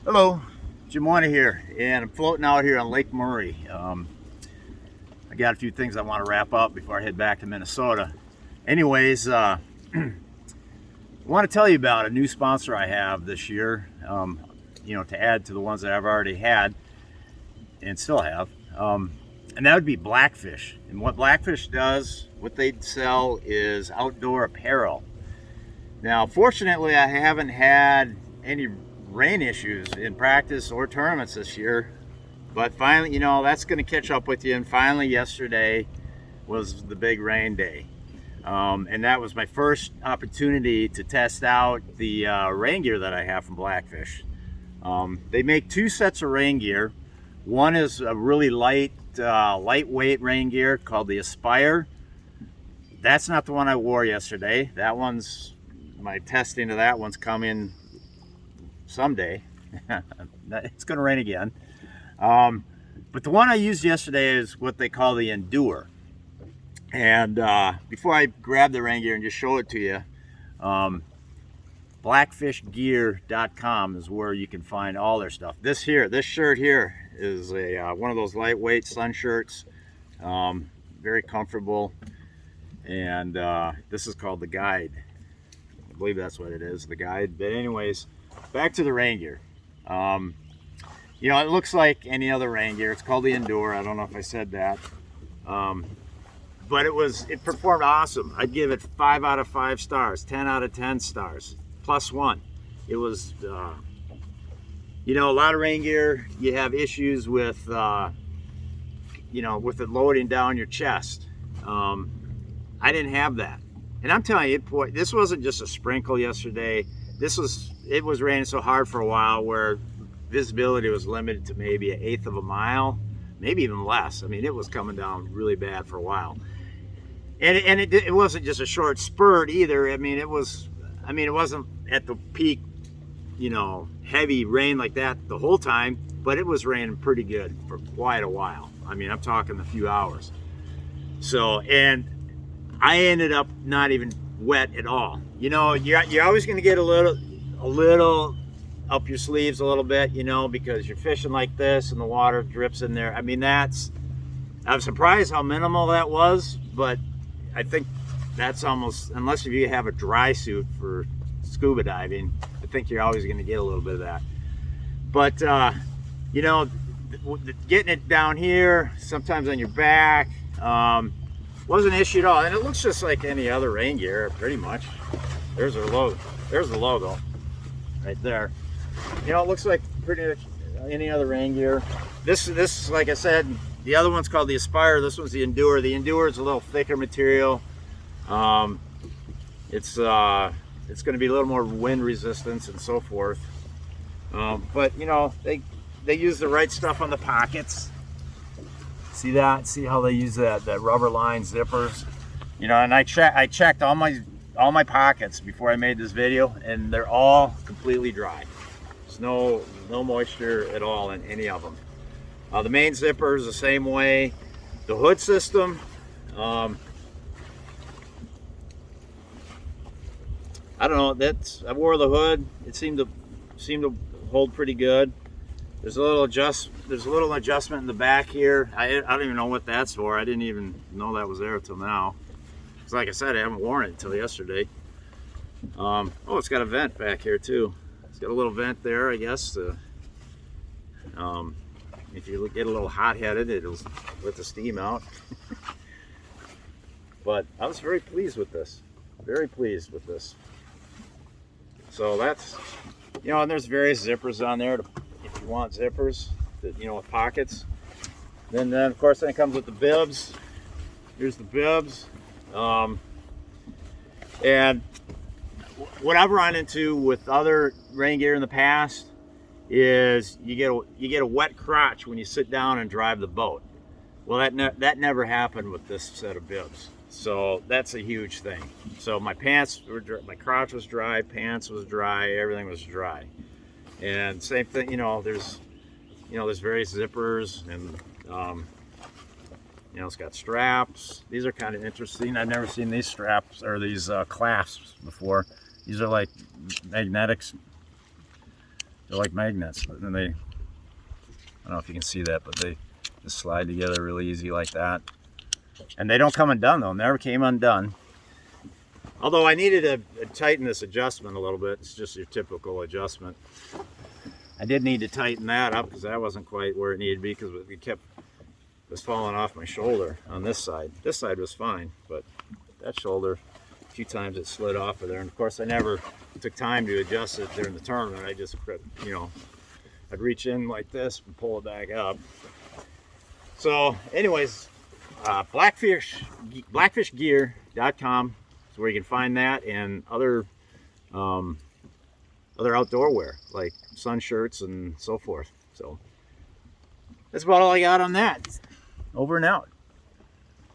Hello, Jim Wanna here, and I'm floating out here on Lake Murray. I got a few things I want to wrap up before I head back to Minnesota. Anyways, I want to tell you about a new sponsor I have this year, to add to the ones that I've already had and still have, and that would be Blackfish. And what Blackfish does, what they sell is outdoor apparel. Now, fortunately, I haven't had any rain issues in practice or tournaments this year, but finally, that's going to catch up with you. And finally, yesterday was the big rain day, and that was my first opportunity to test out the rain gear that I have from Blackfish. They make two sets of rain gear. One is a really lightweight rain gear called the Aspire. That's not the one I wore yesterday. My testing of that one's coming someday. It's going to rain again. But the one I used yesterday is what they call the Endure. And before I grab the rain gear and just show it to you, blackfishgear.com is where you can find all their stuff. This shirt here is one of those lightweight sun shirts. Very comfortable. And this is called the Guide. I believe that's what it is, the Guide. But anyways, back to the rain gear. It looks like any other rain gear. It's called the Endure. I don't know if I said that. But it performed awesome. I'd give it 5 out of 5 stars, 10 out of 10 stars, +1. It was, a lot of rain gear, you have issues with, with it loading down your chest. I didn't have that. And I'm telling you, boy, this wasn't just a sprinkle yesterday. It was raining so hard for a while where visibility was limited to maybe 1/8 of a mile, maybe even less. I mean, it was coming down really bad for a while. And it wasn't just a short spurt either. It wasn't at the peak, heavy rain like that the whole time, but it was raining pretty good for quite a while. I'm talking a few hours. So, and I ended up not even wet at all. You're always going to get a little up your sleeves a little bit, because you're fishing like this and the water drips in there. I'm surprised how minimal that was, but I think that's almost, unless if you have a dry suit for scuba diving, I think you're always going to get a little bit of that. But, getting it down here, sometimes on your back, wasn't an issue at all. And it looks just like any other rain gear, pretty much. There's the logo right there. It looks like pretty much any other rain gear. This, like I said, the other one's called the Aspire. This one's the Endure. The Endure is a little thicker material. It's going to be a little more wind resistance and so forth. But they use the right stuff on the pockets. See that? See how they use that rubber line zippers? And I checked all my pockets before I made this video, and they're all completely dry. There's no moisture at all in any of them. The main zipper is the same way. The hood system, I don't know. I wore the hood. It seemed to hold pretty good. There's a little adjustment in the back here. I don't even know what that's for. I didn't even know that was there until now. Because like I said, I haven't worn it until yesterday. It's got a vent back here too. It's got a little vent there, I guess. If you get a little hot-headed, it'll let the steam out. But I was very pleased with this. Very pleased with this. So that's, and there's various zippers on there if you want zippers, with pockets. Then of course, it comes with the bibs. Here's the bibs. And what I've run into with other rain gear in the past is you get a wet crotch when you sit down and drive the boat. Well, that never happened with this set of bibs. So that's a huge thing. So my crotch was dry, pants was dry, everything was dry. And same thing, there's various zippers, and it's got straps. These are kind of interesting. I've never seen these straps or these clasps before. These are like magnetics. They're like magnets, but then I don't know if you can see that, but they just slide together really easy like that. And they don't come undone though, never came undone. Although I needed to tighten this adjustment a little bit. It's just your typical adjustment. I did need to tighten that up because that wasn't quite where it needed to be, because it was falling off my shoulder on this side. This side was fine, but that shoulder, a few times it slid off of there. And of course I never took time to adjust it during the tournament. I just, you know, I'd reach in like this and pull it back up. So anyways, blackfishgear.com is where you can find that, and other outdoor wear like sun shirts and so forth. So that's about all I got on that. Over and out.